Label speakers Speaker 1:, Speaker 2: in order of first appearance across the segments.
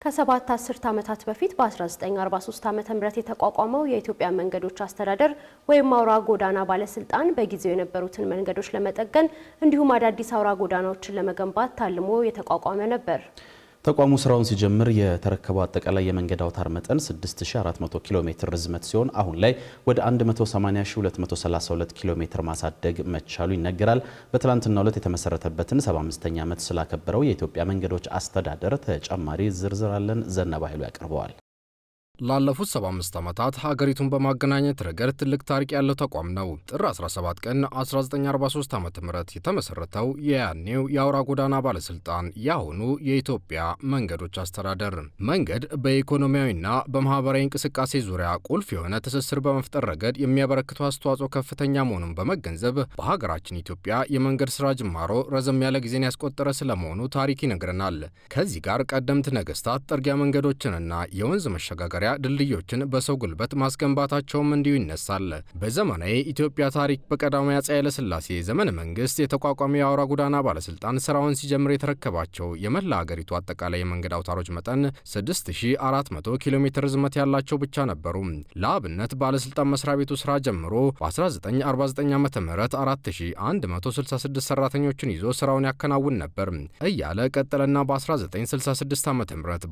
Speaker 1: ከሰባት አስርት ዓመታት በፊት በ1943 ዓ.ም የተቋቋመው የኢትዮጵያ መንገዶች አስተዳደር ወይም አውራ ጎዳና ባለስልጣን በጊዜው የነበሩትን መንገዶች ለመጠገን እንዲሁም አዳዲስ አውራ ጎዳናዎችን ለመገንባት ታልሞ የተቋቋመ ነበር።
Speaker 2: ተቋሙ ስራውን ሲጀምር የተረከበው አጠቃላይ የመንገድ አውታር መጠን 6400 ኪሎ ሜትር ርዝመት ሲሆን አሁን ላይ ወደ 180232 ኪሎ ሜትር ማሳደግ መቻሉ ይነገራል። በትላንትናው ዕለት የተመሰረተበትን 75ኛ ዓመት ስላከበረው የኢትዮጵያ መንገዶች አስተዳደር ተጨማሪ ዝርዝር አለን። ዘነባ ኃይሉ ያቀርበዋል።
Speaker 3: ላለፉት 75 ዓመታት ሀገሪቱን በማገናኘት ረገድ ትልቅ ታሪክ ያለው ተቋም ነው። ጥር 17 ቀን 1943 ዓ.ም የተመሰረተው የያኔው የአውራ ጎዳና ባለስልጣን ያሁኑ የኢትዮጵያ መንገዶች አስተዳደር መንገድ በኢኮኖሚያዊና በማህበራዊ እንቅስቃሴ ዙሪያ ቁልፍ የሆነ ትስስር በመፍጠር ረገድ የሚያበረክተው አስተዋጽኦ ከፍተኛ መሆኑን በመገንዘብ በሀገራችን ኢትዮጵያ የመንገድ ስራ ጅማሮ ረዘም ያለ ጊዜን ያስቆጠረ ስለመሆኑ ታሪክ ይነግረናል። ከዚህ ጋር ቀደምት ነገስታት ጥርጊያ መንገዶችንና የወንዝ መሸጋገሪያ ድልድዮችን በሰው ጉልበት ማስገንባታቸውም እንዲሁ ይነሳል። በዘመናዊ ኢትዮጵያ ታሪክ በቀዳማዊ አፄ ኃይለ ሥላሴ ዘመነ መንግስት የተቋቋመ የአውራ ጎዳና ባለስልጣን ስራውን ሲጀምር የተረከባቸው የመላ ሀገሪቱ አጠቃላይ የመንገድ አውታሮች መጠን 6400 ኪሎ ሜትር ርዝመት ያላቸው ብቻ ነበሩ። ለአብነት ባለስልጣን መስሪያ ቤቱ ስራ ጀምሮ በ1949 ዓ.ም 4166 ሰራተኞችን ይዞ ስራውን ያከናውን ነበር እያለ ቀጠለና በ1966 ዓ.ም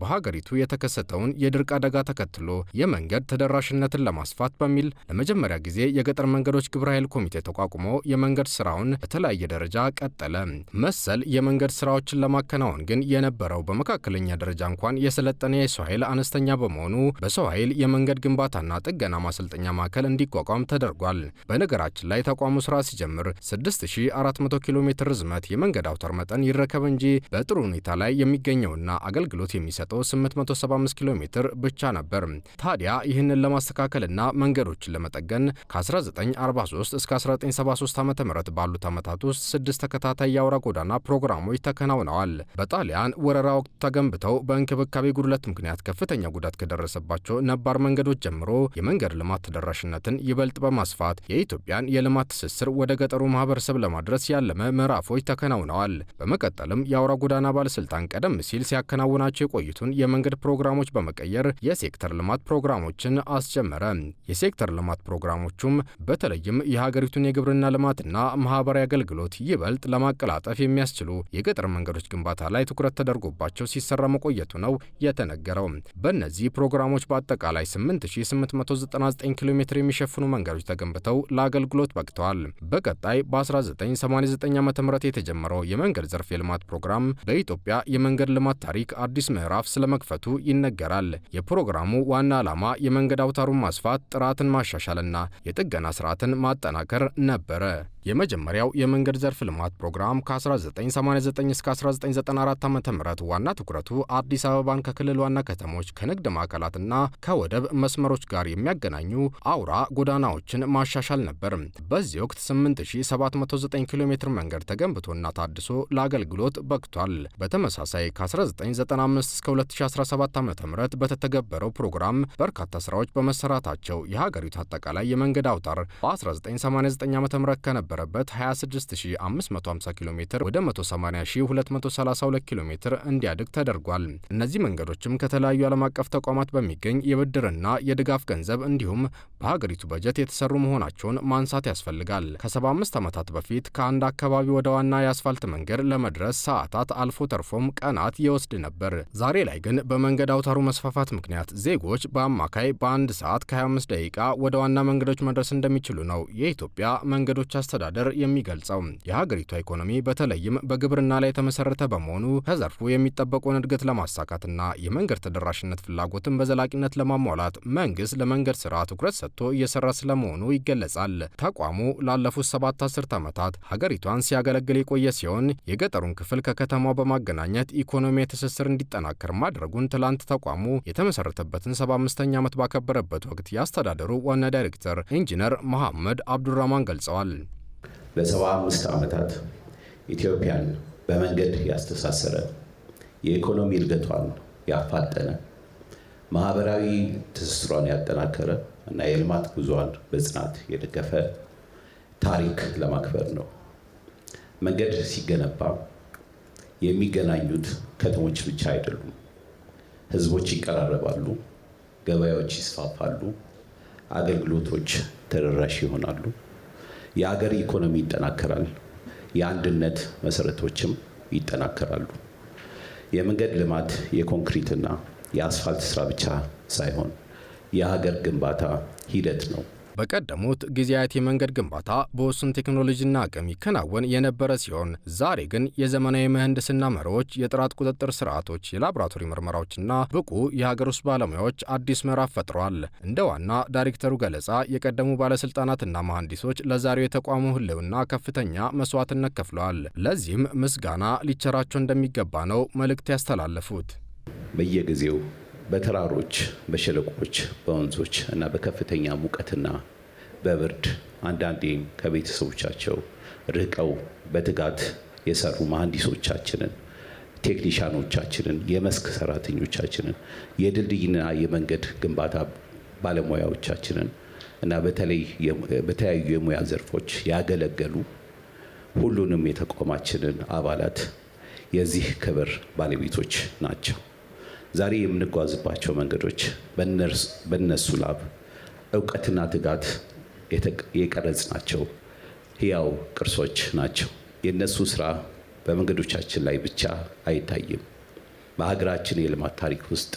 Speaker 3: በሀገሪቱ የተከሰተውን የድርቅ አደጋ ተከትሎ የመንገድ ተደራሽነትን ለማስፋት በሚል ለመጀመሪያ ጊዜ የገጠር መንገዶች ግብረ ኃይል ኮሚቴ ተቋቁሞ የመንገድ ስራውን በተለያየ ደረጃ ቀጠለ። መሰል የመንገድ ስራዎችን ለማከናወን ግን የነበረው በመካከለኛ ደረጃ እንኳን የሰለጠነ የሰው ኃይል አነስተኛ በመሆኑ በሰው ኃይል የመንገድ ግንባታና ጥገና ማሰልጠኛ ማዕከል እንዲቋቋም ተደርጓል። በነገራችን ላይ ተቋሙ ስራ ሲጀምር 6400 ኪሎ ሜትር ርዝመት የመንገድ አውታር መጠን ይረከብ እንጂ በጥሩ ሁኔታ ላይ የሚገኘውና አገልግሎት የሚሰጠው 875 ኪሎ ሜትር ብቻ ነበር። ታዲያ ይህንን ለማስተካከልና መንገዶችን ለመጠገን ከ1943 እስከ 1973 ዓ.ም ባሉት ዓመታት ውስጥ 6 ተከታታይ የአውራ ጎዳና ፕሮግራሞች ተከናውነዋል። በጣሊያን ወረራ ወቅት ተገንብተው በእንክብካቤ ጉድለት ምክንያት ከፍተኛ ጉዳት ከደረሰባቸው ነባር መንገዶች ጀምሮ የመንገድ ልማት ተደራሽነትን ይበልጥ በማስፋት የኢትዮጵያን የልማት ትስስር ወደ ገጠሩ ማህበረሰብ ለማድረስ ያለመ ምዕራፎች ተከናውነዋል። በመቀጠልም የአውራ ጎዳና ባለስልጣን ቀደም ሲል ሲያከናውናቸው የቆዩትን የመንገድ ፕሮግራሞች በመቀየር የሴክተር ልማት ፕሮግራሞችን አስጀመረ። የሴክተር ልማት ፕሮግራሞቹም በተለይም የሀገሪቱን የግብርና ልማትና ማህበራዊ አገልግሎት ይበልጥ ለማቀላጠፍ የሚያስችሉ የገጠር መንገዶች ግንባታ ላይ ትኩረት ተደርጎባቸው ሲሰራ መቆየቱ ነው የተነገረው። በእነዚህ ፕሮግራሞች በአጠቃላይ 8899 ኪሎ ሜትር የሚሸፍኑ መንገዶች ተገንብተው ለአገልግሎት በቅተዋል። በቀጣይ በ1989 ዓ.ም የተጀመረው የመንገድ ዘርፍ የልማት ፕሮግራም በኢትዮጵያ የመንገድ ልማት ታሪክ አዲስ ምዕራፍ ስለመክፈቱ ይነገራል። የፕሮግራሙ ዋና ዓላማ የመንገድ አውታሩን ማስፋት፣ ጥራትን ማሻሻልና የጥገና ስርዓትን ማጠናከር ነበረ። የመጀመሪያው የመንገድ ዘርፍ ልማት ፕሮግራም ከ1989 እስከ 1994 ዓ.ም ዋና ትኩረቱ አዲስ አበባን ከክልል ዋና ከተሞች ከንግድ ማዕከላትና ከወደብ መስመሮች ጋር የሚያገናኙ አውራ ጎዳናዎችን ማሻሻል ነበር። በዚህ ወቅት 8709 ኪሎ ሜትር መንገድ ተገንብቶና ታድሶ ለአገልግሎት በቅቷል። በተመሳሳይ ከ1995 እስከ 2017 ዓ.ም በተተገበረው ፕሮግራም በርካታ ስራዎች በመሰራታቸው የሀገሪቱ አጠቃላይ የመንገድ አውታር በ1989 ዓ.ም ከነበረበት 26550 ኪሎ ሜትር ወደ 180232 ኪሎ ሜትር እንዲያድግ ተደርጓል። እነዚህ መንገዶችም ከተለያዩ ዓለም አቀፍ ተቋማት በሚገኝ የብድርና የድጋፍ ገንዘብ እንዲሁም በሀገሪቱ በጀት የተሰሩ መሆናቸውን ማንሳት ያስፈልጋል። ከ75 ዓመታት በፊት ከአንድ አካባቢ ወደ ዋና የአስፋልት መንገድ ለመድረስ ሰዓታት አልፎ ተርፎም ቀናት ይወስድ ነበር። ዛሬ ላይ ግን በመንገድ አውታሩ መስፋፋት ምክንያት ዜጎች በአማካይ በአንድ ሰዓት ከ25 ደቂቃ ወደ ዋና መንገዶች መድረስ እንደሚችሉ ነው የኢትዮጵያ መንገዶች አስተዳደር የሚገልጸው። የሀገሪቷ ኢኮኖሚ በተለይም በግብርና ላይ የተመሰረተ በመሆኑ ከዘርፉ የሚጠበቀውን እድገት ለማሳካትና የመንገድ ተደራሽነት ፍላጎትን በዘላቂነት ለማሟላት መንግስት ለመንገድ ስራ ትኩረት ሰጥቶ እየሰራ ስለመሆኑ ይገለጻል። ተቋሙ ላለፉት 7 አስርት ዓመታት ሀገሪቷን ሲያገለግል የቆየ ሲሆን የገጠሩን ክፍል ከከተማው በማገናኘት ኢኮኖሚ ትስስር እንዲጠናከር ማድረጉን ትላንት ተቋሙ የተመሰረተበትን 75ኛ ዓመት ባከበረበት ወቅት የአስተዳደሩ ዋና ዳይሬክተር ኢንጂነር መሐመድ አብዱራህማን ገልጸዋል።
Speaker 4: ለ75 ዓመታት ኢትዮጵያን በመንገድ ያስተሳሰረ፣ የኢኮኖሚ እድገቷን ያፋጠነ፣ ማህበራዊ ትስስሯን ያጠናከረ እና የልማት ጉዞዋን በጽናት የደገፈ ታሪክ ለማክበር ነው። መንገድ ሲገነባ የሚገናኙት ከተሞች ብቻ አይደሉም። ህዝቦች ይቀራረባሉ፣ ገበያዎች ይስፋፋሉ፣ አገልግሎቶች ተደራሽ ይሆናሉ፣ የሀገር ኢኮኖሚ ይጠናከራል፣ የአንድነት መሰረቶችም ይጠናከራሉ። የመንገድ ልማት የኮንክሪትና የአስፋልት ስራ ብቻ ሳይሆን የሀገር ግንባታ ሂደት ነው።
Speaker 3: በቀደሙት ጊዜያት የመንገድ ግንባታ በውስን ቴክኖሎጂና አቅም ይከናወን የነበረ ሲሆን ዛሬ ግን የዘመናዊ ምህንድስና መርሆች፣ የጥራት ቁጥጥር ስርዓቶች፣ የላቦራቶሪ ምርመራዎችና ብቁ የሀገር ውስጥ ባለሙያዎች አዲስ ምዕራፍ ፈጥረዋል። እንደ ዋና ዳይሬክተሩ ገለጻ የቀደሙ ባለስልጣናትና መሐንዲሶች ለዛሬው የተቋሙ ህልውና ከፍተኛ መስዋዕትነት ከፍለዋል። ለዚህም ምስጋና ሊቸራቸው እንደሚገባ ነው መልእክት ያስተላለፉት።
Speaker 4: በየጊዜው በተራሮች፣ በሸለቆች፣ በወንዞች እና በከፍተኛ ሙቀትና በብርድ አንዳንዴም ከቤተሰቦቻቸው ርቀው በትጋት የሰሩ መሐንዲሶቻችንን፣ ቴክኒሻኖቻችንን፣ የመስክ ሰራተኞቻችንን፣ የድልድይና የመንገድ ግንባታ ባለሙያዎቻችንን እና በተለያዩ የሙያ ዘርፎች ያገለገሉ ሁሉንም የተቋማችንን አባላት የዚህ ክብር ባለቤቶች ናቸው። ዛሬ የምንጓዝባቸው መንገዶች በእነሱ ላብ እውቀትና ትጋት የቀረጽናቸው ሕያው ቅርሶች ናቸው። የእነሱ ስራ በመንገዶቻችን ላይ ብቻ አይታይም፣ በሀገራችን የልማት ታሪክ ውስጥ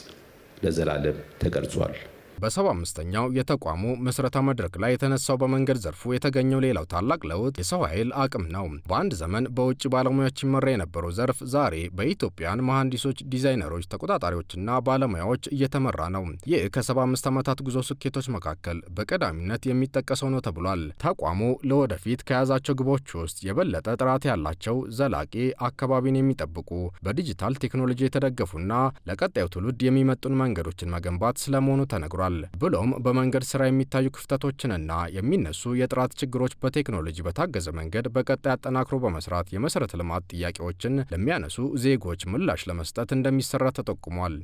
Speaker 4: ለዘላለም ተቀርጿል።
Speaker 3: በ75ኛው የተቋሙ ምስረታ መድረክ ላይ የተነሳው በመንገድ ዘርፉ የተገኘው ሌላው ታላቅ ለውጥ የሰው ኃይል አቅም ነው። በአንድ ዘመን በውጭ ባለሙያዎች ይመራ የነበረው ዘርፍ ዛሬ በኢትዮጵያን መሐንዲሶች፣ ዲዛይነሮች፣ ተቆጣጣሪዎችና ባለሙያዎች እየተመራ ነው። ይህ ከ75 ዓመታት ጉዞ ስኬቶች መካከል በቀዳሚነት የሚጠቀሰው ነው ተብሏል። ተቋሙ ለወደፊት ከያዛቸው ግቦች ውስጥ የበለጠ ጥራት ያላቸው፣ ዘላቂ፣ አካባቢን የሚጠብቁ፣ በዲጂታል ቴክኖሎጂ የተደገፉና ለቀጣዩ ትውልድ የሚመጡን መንገዶችን መገንባት ስለመሆኑ ተነግሯል። ብሎም በመንገድ ስራ የሚታዩ ክፍተቶችንና የሚነሱ የጥራት ችግሮች በቴክኖሎጂ በታገዘ መንገድ በቀጣይ አጠናክሮ በመስራት የመሰረተ ልማት ጥያቄዎችን ለሚያነሱ ዜጎች ምላሽ ለመስጠት እንደሚሰራ ተጠቁሟል።